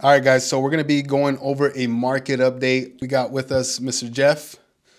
All right, guys, so we're going to be going over a market update. We got with us Mr. Jeff.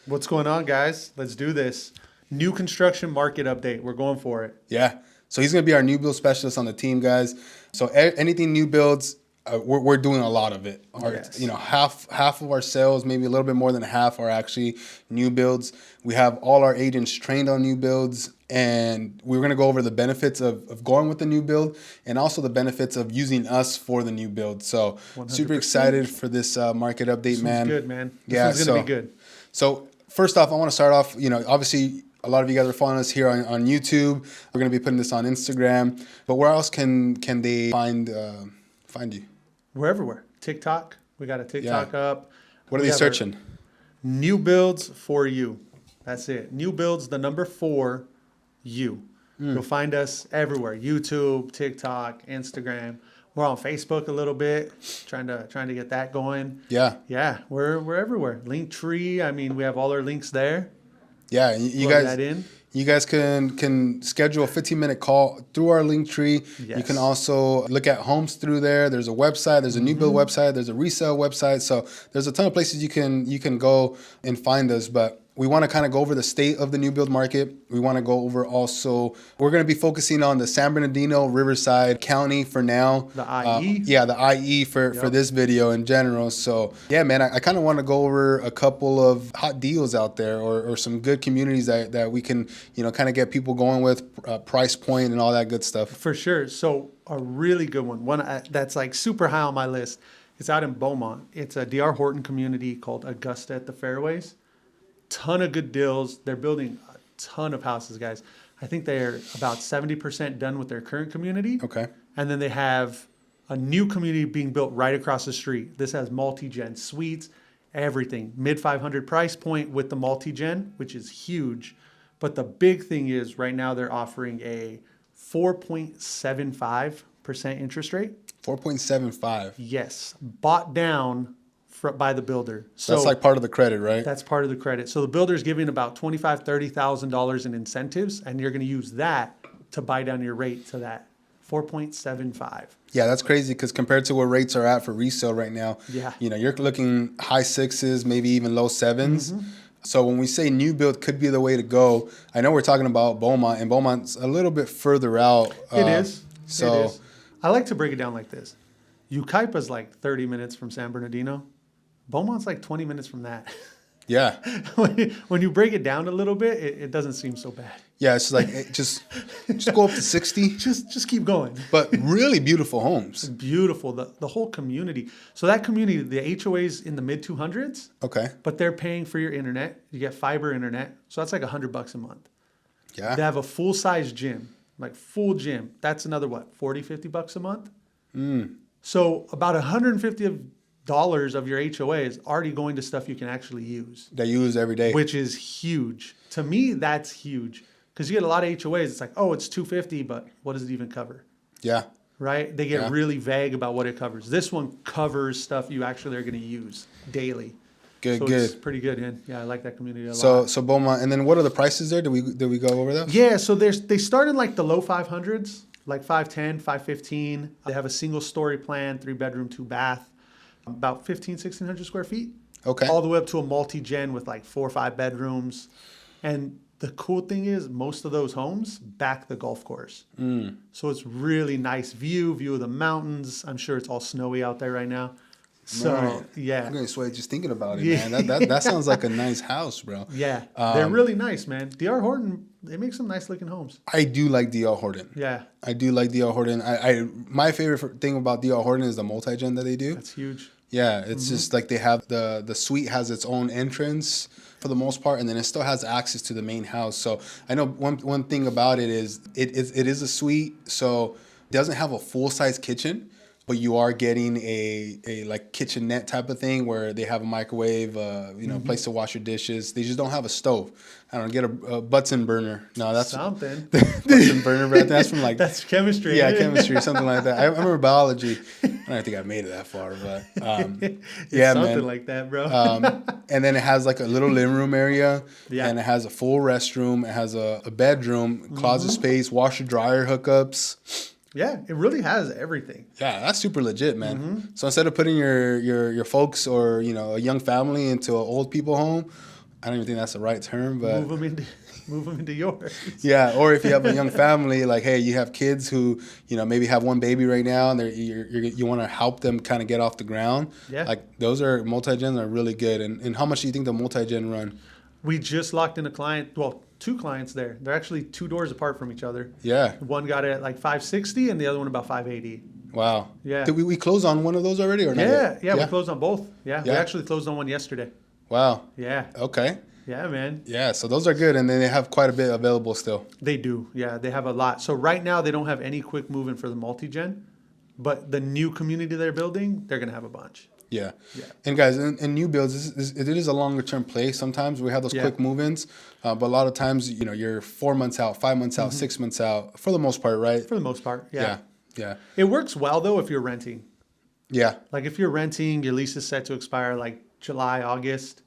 What's going on, guys? Let's do this. New construction market update. We're going for it. Yeah, so he's going to be our new build specialist on the team, guys. So anything new builds, we're doing a lot of it. Yes. Half of our sales, maybe a little bit more than half, are actually new builds. We have all our agents trained on new builds, and we're going to go over the benefits of going with the new build and also the benefits of using us for the new build. So 100%. Super excited for this market update, man. Good, man. This is going to be good. So first off, I want to start off, obviously a lot of you guys are following us here on YouTube. We're going to be putting this on Instagram. But where else can they find you? We're everywhere. TikTok. We got a TikTok up. What are they searching? New builds for you. That's it. New builds, the number 4, you. You'll find us everywhere. YouTube, TikTok, Instagram. We're on Facebook a little bit, trying to get that going. Yeah. Yeah, we're everywhere. Linktree. I mean, we have all our links there. Yeah, you guys can schedule a 15-minute call through our Linktree. Yes. You can also look at homes through there. There's a website. There's a new build website. There's a resale website. So there's a ton of places you can go and find us. But we want to kind of go over the state of the new build market. We want to go over also, we're going to be focusing on the San Bernardino, Riverside County for now. The IE? The IE for this video in general. So yeah, man, I kind of want to go over a couple of hot deals out there or some good communities that we can, kind of get people going with, price point and all that good stuff. For sure. So a really good one that's like super high on my list. It's out in Beaumont. It's a D.R. Horton community called Augusta at the Fairways. Ton of good deals. They're building a ton of houses, guys. I think they're about 70% done with their current community. Okay. And then they have a new community being built right across the street. This has multi-gen suites, everything. Mid-500 price point with the multi-gen, which is huge. But the big thing is right now they're offering a 4.75% interest rate. 4.75. Yes. Bought down by the builder. So that's like part of the credit, right? That's part of the credit. So the builder's giving about $25,000, $30,000 in incentives, and you're going to use that to buy down your rate to that 4.75. Yeah, that's crazy because compared to where rates are at for resale right now, you're looking high 6s, maybe even low 7s. Mm-hmm. So when we say new build could be the way to go, I know we're talking about Beaumont, and Beaumont's a little bit further out. It is. I like to break it down like this. Yucaipa's like 30 minutes from San Bernardino. Beaumont's like 20 minutes from that. Yeah. When you break it down a little bit, it doesn't seem so bad. Yeah, it's like just go up to 60. Just keep going. But really beautiful homes. It's beautiful. The whole community. So that community, the HOA's in the mid 200s. Okay. But they're paying for your internet. You get fiber internet. So that's like $100 a month. Yeah. They have a full size gym, like full gym. That's another what, $40, $50 a month? So about $150 of your HOA is already going to stuff you can actually use. That you use every day. Which is huge. To me, that's huge. Because you get a lot of HOAs, it's like, oh, it's $250, but what does it even cover? Yeah. Right? They get really vague about what it covers. This one covers stuff you actually are going to use daily. Good. It's pretty good. Yeah, I like that community a lot. So Beaumont, and then what are the prices there? Did we go over that? Yeah, so they start in like the low 500s, like 510, 515. They have a single story plan, 3-bedroom, 2-bath. About 1,600 square feet. Okay. All the way up to a multi-gen with like 4 or 5 bedrooms. And the cool thing is most of those homes back the golf course. So it's really nice view of the mountains. I'm sure it's all snowy out there right now. So, man, yeah. I'm going to sweat just thinking about it, man. That sounds like a nice house, bro. Yeah. They're really nice, man. D.R. Horton, they make some nice looking homes. I do like D.R. Horton. Yeah. I do like D.R. Horton. My favorite thing about D.R. Horton is the multi-gen that they do. That's huge. Yeah, it's just like they have the suite has its own entrance for the most part, and then it still has access to the main house. So I know one thing about it is it is a suite, so it doesn't have a full size kitchen. but you are getting a like kitchenette type of thing where they have a microwave, place to wash your dishes. They just don't have a stove. I don't know, get a Bunsen burner. No, that's something. Bunsen burner, but I think that's from like That's chemistry. yeah, ain't it? chemistry, something like that. I remember biology. I don't think I made it that far, but It's yeah, something man. like that, bro. And then it has like a little living room area, Yeah. and it has a full restroom. It has a bedroom, closet space, washer dryer hookups. Yeah, it really has everything. Yeah, that's super legit, man. So instead of putting your folks or a young family into an old people home, I don't even think that's the right term, but Move them into yours. yeah. Or if you have a young family, like hey, you have kids who maybe have one baby right now, and you want to help them kind of get off the ground. Yeah. Like those are multi-gen are really good. And how much do you think the multi-gen run? We just locked in a client. Well, two clients there. They're actually 2 doors apart from each other. Yeah. One got it at like 560, and the other one about 580. Wow. Yeah. Did we close on one of those already or not? Yeah, yet? we closed on both. Yeah, we Yeah. actually closed on one yesterday. Wow. Yeah, Okay. yeah, man. Yeah. So those are good, and then they have quite a bit available still. They do. Yeah, they have a lot. So right now they don't have any quick moving for the multi-gen, but the new community they're building, they're gonna have a bunch. Yeah. Yeah. And guys, in new builds, it is a longer term play. Sometimes we have those Yeah. quick move-ins, but a lot of times, you're 4 months out, 5 months out, 6 months out for the most part, right? For the most part, yeah. Yeah. Yeah. It works well though if you're renting. Yeah. Like if you're renting, your lease is set to expire like July, August.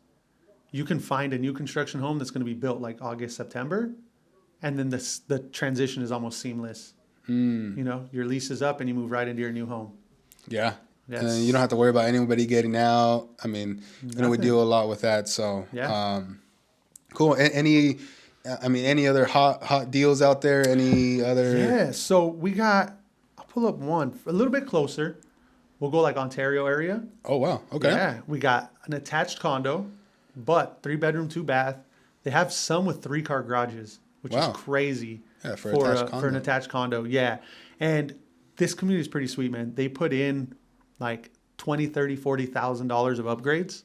You can find a new construction home that's going to be built like August, September, and then the transition is almost seamless. Your lease is up and you move right into your new home. Yeah. Yes. And then you don't have to worry about anybody getting out. I mean, we Nothing. deal a lot with that. So, Yeah. cool. Any other hot deals out there? Any other? Yeah. So I'll pull up one a little bit closer. We'll go like Ontario area. Oh, wow. Okay. Yeah. We got an attached condo, but 3-bedroom, 2-bath. They have some with 3-car garages, which Wow. is crazy. Yeah, for For an attached condo. Yeah. And this community is pretty sweet, man. They put in like $20,000, $30,000, $40,000 of upgrades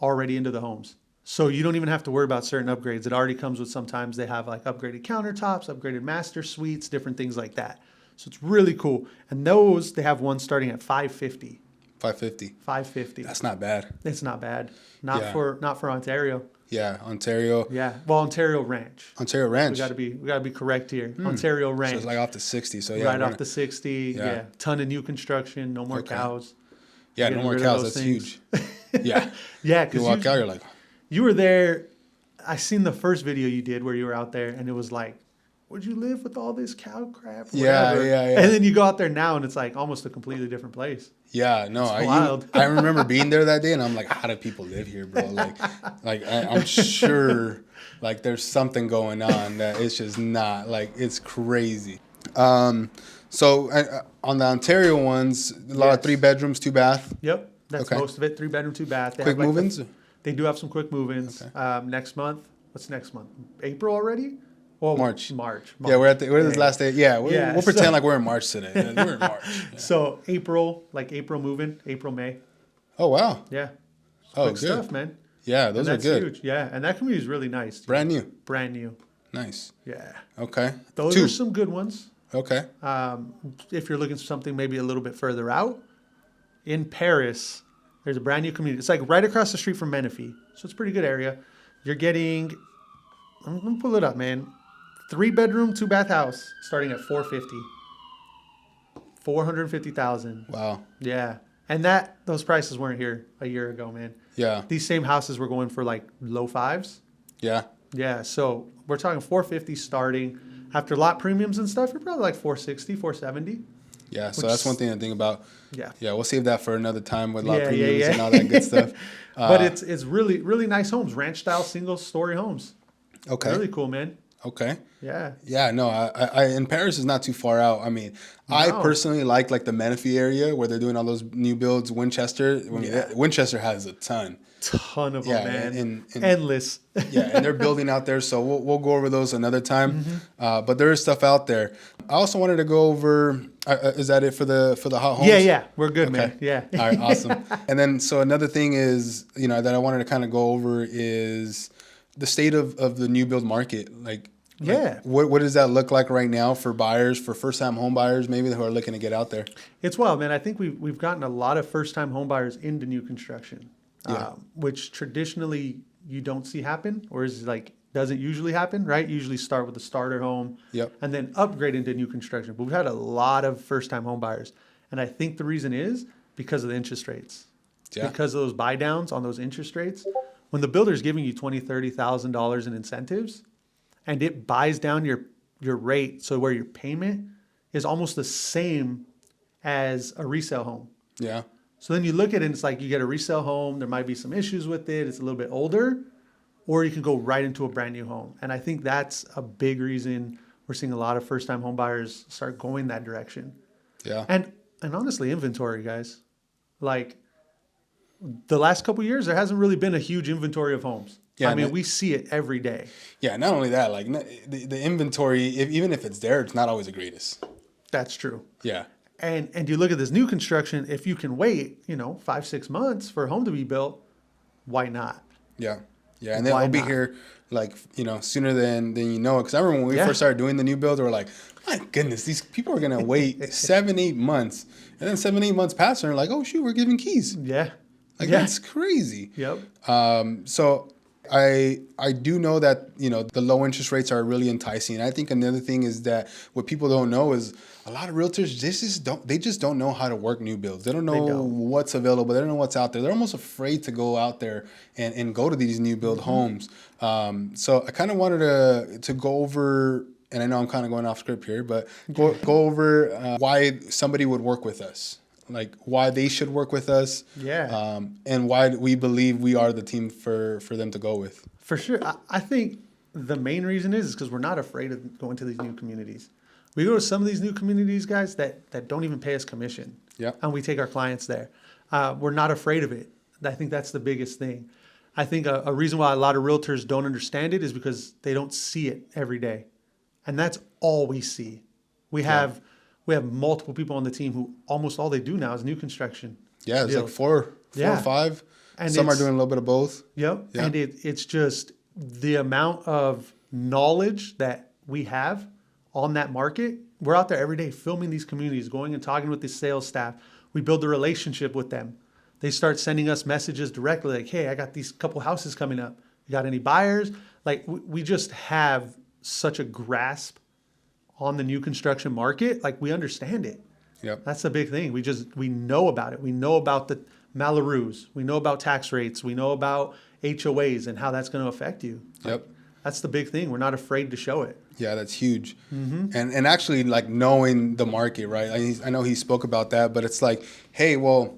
already into the homes. So you don't even have to worry about certain upgrades. It already comes with, sometimes they have like upgraded countertops, upgraded master suites, different things like that. So it's really cool. And those, they have one starting at $550. $550. That's not bad. It's not bad. Not Yeah. for Ontario. Yeah, Ontario. Yeah. Well, Ontario Ranch. Ontario Ranch. We gotta be correct here. Ontario Ranch. So it's like off the 60. So yeah, right off the 60. Yeah. Yeah. Ton of new construction. No more Okay. cows. Yeah, no getting more rid of cows. those That's things. huge. Yeah. Yeah, You walk because out, you're like, you were there. I seen the first video you did where you were out there, and it was like, would you live with all this cow crap? Yeah, Whatever. yeah, yeah. And then you go out there now, and it's like almost a completely different place. yeah, no, wild. I remember being there that day, and I'm like, how do people live here, bro? I'm sure, like, there's something going on that it's just not, like, it's crazy. So on the Ontario ones, a lot of Yes. 3 bedrooms, 2 bath. Yep, that's Okay. most of it. 3-bedroom, 2-bath. They Quick have, like, move-ins? They do have some quick move-ins. Okay. Next month. What's next month? April already? Well, March. March. Yeah, we're this Yeah. last day. Yeah, Yeah, we'll pretend so- like we're in March today. Yeah, we're in March. Yeah. So April move-in, April, May. Oh, wow. Yeah. Oh, Quick good. stuff, man. Yeah, And those are that's good. huge. Yeah, and that community is really nice. Too. Brand new. Brand new. Nice. Yeah. Okay. Those 2. are some good ones. Okay. If you're looking for something maybe a little bit further out, in Paris, there's a brand new community. It's like right across the street from Menifee. So it's a pretty good area. You're getting, I'm going to pull it up, man. 3-bedroom, 2-bath house starting at $450,000. $450,000. Wow. Yeah. And those prices weren't here a year ago, man. Yeah. These same houses were going for like low 5s. Yeah. Yeah. So we're talking $450,000 starting. After lot premiums and stuff, you're probably like $460,000, $470,000. Yeah. So Which that's one thing to think about. Yeah. Yeah, we'll save that for another time with lot Yeah, premiums yeah. and all that good stuff. But it's really, really nice homes, ranch style, single story homes. Okay. Really cool, man. Okay. Yeah. Yeah, no, I in Paris is not too far out. I mean, I No. personally like the Menifee area where they're doing all those new builds. Winchester, Winchester has a ton. Ton of Yeah, them, man. and- Endless. Yeah, and they're building out there, so we'll go over those another time. But there is stuff out there. I also wanted to go over. Is that it for the hot homes? Yeah. We're good, man. Yeah. All right, awesome. And then so another thing is that I wanted to kind of go over is the state of the new build market. Like Yeah. What does that look like right now for buyers, for first-time home buyers, maybe who are looking to get out there? It's wild, man. I think we've gotten a lot of first-time home buyers into new construction, Yeah. which traditionally you don't see happen, or is like doesn't usually happen, right? You usually start with a starter home, Yep. and then upgrade into new construction. But we've had a lot of first-time home buyers, and I think the reason is because of the interest rates, Yeah. because of those buy downs on those interest rates. When the builder's giving you $20,000-$30,000 in incentives, and it buys down your rate, so where your payment is almost the same as a resale home. Yeah. So then you look at it and it's like you get a resale home, there might be some issues with it, it's a little bit older, or you can go right into a brand new home. And I think that's a big reason we're seeing a lot of first time home buyers start going that direction. Yeah. And honestly, inventory, guys. Like the last couple of years, there hasn't really been a huge inventory of homes. Yeah, I mean, we see it every day. Yeah, not only that, like the inventory, even if it's there, it's not always the greatest. That's true. Yeah. And you look at this new construction, if you can wait, 5-6 months for a home to be built, why not? Yeah. Yeah. And then Why they'll be not? here like, sooner than you know. Because I remember when we Yeah. first started doing the new builds, we were like, my goodness, these people are going to wait 7-8 months. And then 7-8 months pass and they're like, oh, shoot, we're giving keys. Yeah. Like, Yeah. that's crazy. Yep. So I do know that, the low interest rates are really enticing. I think another thing is that what people don't know is a lot of realtors they just don't know how to work new builds. They don't know what's available. They don't know what's out there. They're almost afraid to go out there and go to these new build homes. So I kind of wanted to go over, and I know I'm kind of going off script here, but go over why somebody would work with us. Like why they should work with us, Yeah. and why we believe we are the team for them to go with. For sure. I think the main reason is because we're not afraid of going to these new communities. We go to some of these new communities, guys, that don't even pay us commission. Yeah. And we take our clients there. We're not afraid of it. I think that's the biggest thing. I think a reason why a lot of realtors don't understand it is because they don't see it every day. And that's all we see. We have multiple people on the team who almost all they do now is new construction. Yeah, there's deals. like four Yeah. or five. And Some are it's- doing a little bit of both. Yep. Yeah. And it's just the amount of knowledge that we have on that market. We're out there every day filming these communities, going and talking with the sales staff. We build a relationship with them. They start sending us messages directly like, hey, I got these couple houses coming up. You got any buyers? Like we just have such a grasp on the new construction market. Like we understand it. Yep. That's the big thing. We know about it. We know about the Malaroos. We know about tax rates. We know about HOAs and how that's going to affect you. Yep. That's the big thing. We're not afraid to show it. Yeah, that's huge. And actually, like knowing the market, right? I know he spoke about that, but it's like, hey, well,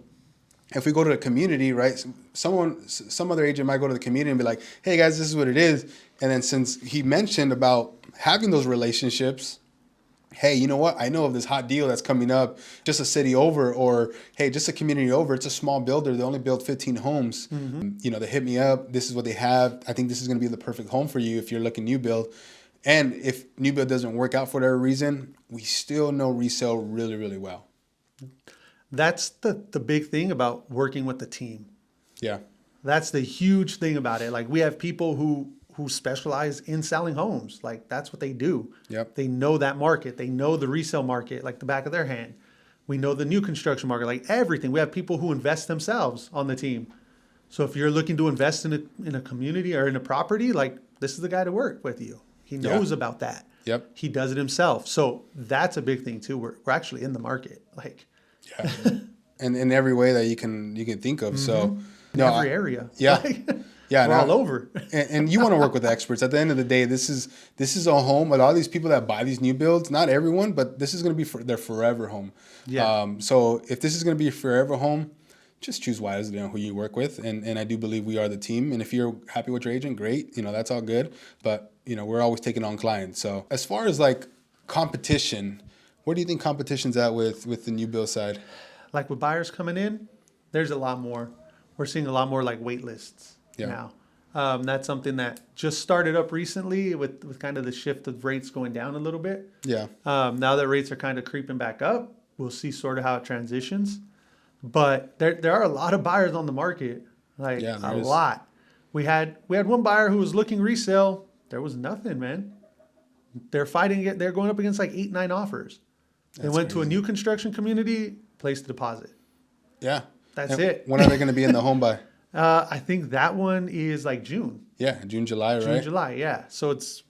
if we go to the community, right? Some other agent might go to the community and be like, hey guys, this is what it is. And then since he mentioned about having those relationships, hey, you know what? I know of this hot deal that's coming up just a city over, or hey, just a community over. It's a small builder. They only built 15 homes. They hit me up. This is what they have. I think this is going to be the perfect home for you if you're looking new build. And if new build doesn't work out for whatever reason, we still know resale really, really well. That's the big thing about working with the team. Yeah. That's the huge thing about it. Like we have people who specialize in selling homes. Like that's what they do. Yep. They know that market. They know the resale market like the back of their hand. We know the new construction market, like everything. We have people who invest themselves on the team. So if you're looking to invest in a community or in a property, like this is the guy to work with you. He knows about that. Yep. He does it himself. So that's a big thing too. We're actually in the market. Like Yeah. And in every way that you can think of. So every area. Yeah. Like, Yeah. we're all over. and you want to work with experts. At the end of the day, this is a home. A lot of these people that buy these new builds, not everyone, but this is going to be their forever home. Yeah. So if this is going to be a forever home, just choose wisely on who you work with. And I do believe we are the team. And if you're happy with your agent, great. That's all good. But, we're always taking on clients. So as far as like competition, where do you think competition's at with the new build side? Like with buyers coming in, there's a lot more. We're seeing a lot more like wait lists now. That's something that just started up recently with kind of the shift of rates going down a little bit. Yeah. Now that rates are kind of creeping back up, we'll see sort of how it transitions. But there are a lot of buyers on the market, like there is. lot. We had one buyer who was looking resale. There was nothing, man. They're fighting it. They're going up against like 8, 9 offers. They went to a new construction community, placed a deposit. Yeah. That's And it. when are they going to be in the home by? I think that one is like June. Yeah, June, July, right? June, July, yeah. So it's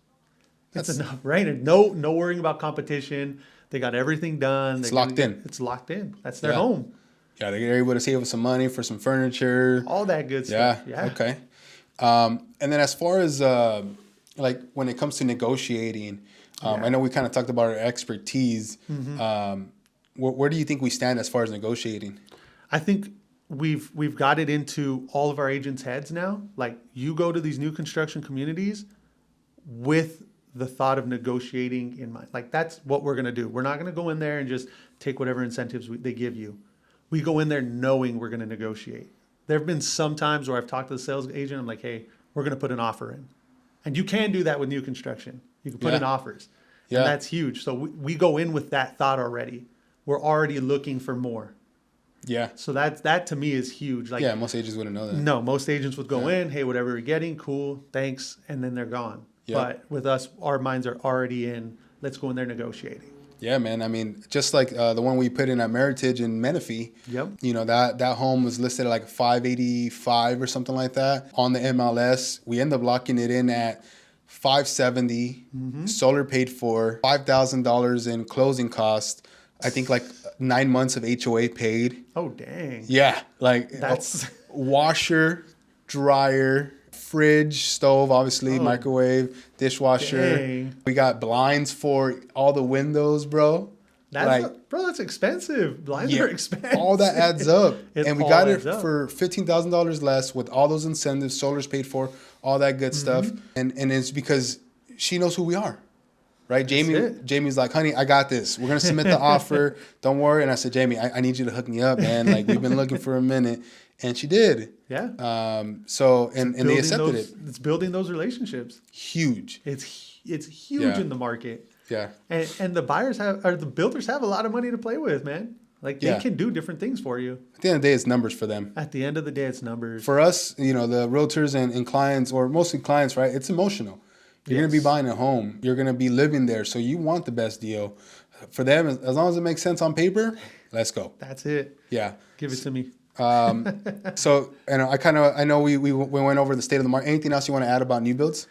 enough, right? And no worrying about competition. They got everything done. It's locked in. It's locked in. That's their home. Yeah, they're able to save some money for some furniture. All that good Yeah. stuff. Yeah. Okay. And then as far as like when it comes to negotiating, I know we kind of talked about our expertise. Where do you think we stand as far as negotiating? I think we've got it into all of our agents' heads now. Like, you go to these new construction communities with the thought of negotiating in mind. Like, that's what we're going to do. We're not going to go in there and just take whatever incentives they give you. We go in there knowing we're going to negotiate. There have been some times where I've talked to the sales agent. I'm like, hey, we're going to put an offer in. And you can do that with new construction. You can put in offers. Yeah. And that's huge. So we go in with that thought already. We're already looking for more. Yeah. So that to me is huge. Like, Yeah, most agents wouldn't know that. no, most agents would go in, hey, whatever you're getting, cool, thanks, and then they're gone. Yeah. But with us, our minds are already in, let's go in there negotiating. Yeah, man. I mean, just like the one we put in at Meritage in Menifee. Yep. You know, that home was listed at like 585 or something like that on the MLS. We ended up locking it in at 570. Solar paid for $5,000 in closing costs. I think like 9 months of HOA paid. Oh, dang. Yeah, like That's washer, dryer, fridge, stove, obviously, microwave, dishwasher. Dang. We got blinds for all the windows, bro. that's expensive. Blinds are expensive. All that adds up. It And we all got it adds up. for $15,000 less with all those incentives, solar's paid for, all that good stuff. And it's because she knows who we are. Right? Jamie's like, honey, I got this. We're going to submit the offer. Don't worry. And I said, Jamie, I need you to hook me up, man. Like, we've been looking for a minute. And she did. Yeah. So, and they accepted it. It's building those relationships. Huge. It's huge in the market. Yeah. And the the builders have a lot of money to play with, man. Like, they can do different things for you. At the end of the day, it's numbers for them. At the end of the day, it's numbers. For us, you know, the realtors and clients, or mostly clients, right? It's emotional. You're going to be buying a home. You're going to be living there. So you want the best deal. For them, as long as it makes sense on paper, let's go. That's it. Yeah. Give it to me. So, and I know we went over the state of the market. Anything else you want to add about new builds?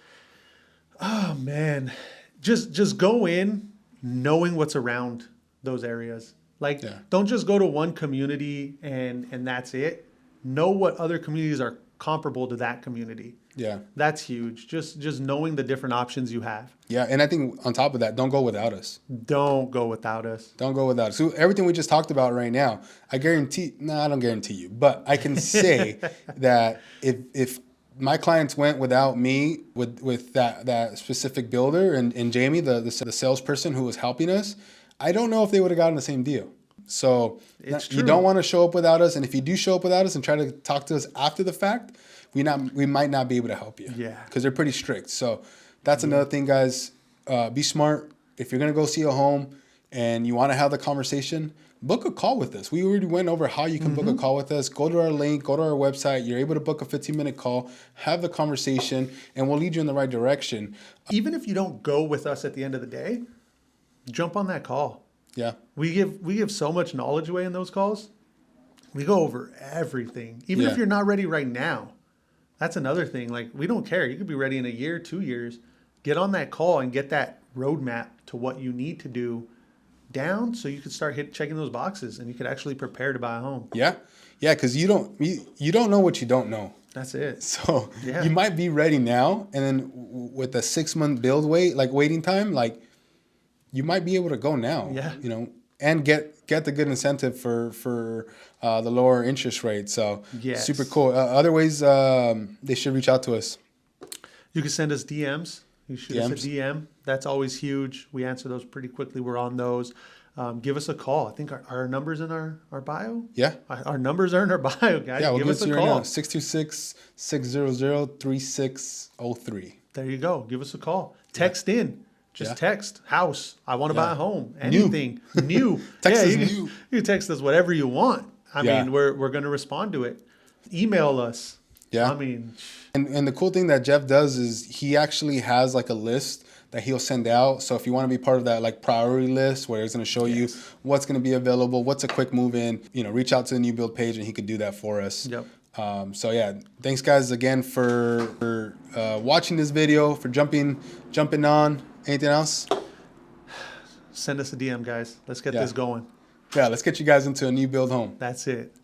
Oh, man. Just go in knowing what's around those areas. Like, don't just go to one community and that's it. Know what other communities are comparable to that community. Yeah. That's huge. Just knowing the different options you have. Yeah, and I think on top of that, don't go without us. Don't go without us. Don't go without us. So everything we just talked about right now, I don't guarantee you, but I can say that if my clients went without me with that specific builder and Jamie, the salesperson who was helping us, I don't know if they would have gotten the same deal. So you don't want to show up without us, and if you do show up without us and try to talk to us after the fact, we might not be able to help you. Yeah. Because they're pretty strict. So that's another thing, guys. Be smart. If you're going to go see a home and you want to have the conversation, book a call with us. We already went over how you can book a call with us. Go to our link, go to our website. You're able to book a 15-minute call, have the conversation, and we'll lead you in the right direction. Even if you don't go with us at the end of the day, jump on that call. Yeah. We give so much knowledge away in those calls. We go over everything. Even if you're not ready right now. That's another thing. Like, we don't care. You could be ready in a year, 2 years. Get on that call and get that roadmap to what you need to do down so you could start checking those boxes and you could actually prepare to buy a home. Yeah. Yeah, because you don't know what you don't know. That's it. So you might be ready now, and then with a 6-month build waiting time, like, you might be able to go now. Yeah. You know, and get the good incentive for the lower interest rate. So super cool. Other ways they should reach out to us. You can send us DMs. You shoot us a DM. That's always huge. We answer those pretty quickly. We're on those. Give us a call. I think our number's in our bio. Yeah. Our numbers are in our bio, guys. Yeah, we'll give us a right call. now. 626-600-3603. There you go. Give us a call. Text in. Just text house. I want to buy a home. New. Anything new. Text us you new. You text us whatever you want. I mean, we're going to respond to it. Email us. Yeah. I mean, and the cool thing that Jeff does is he actually has like a list that he'll send out. So if you want to be part of that like priority list where it's going to show you what's going to be available, what's a quick move in, reach out to the new build page and he could do that for us. Yep. So yeah, thanks guys again for watching this video, for jumping on. Anything else? Send us a DM, guys. Let's get this going. Yeah, let's get you guys into a new build home. That's it.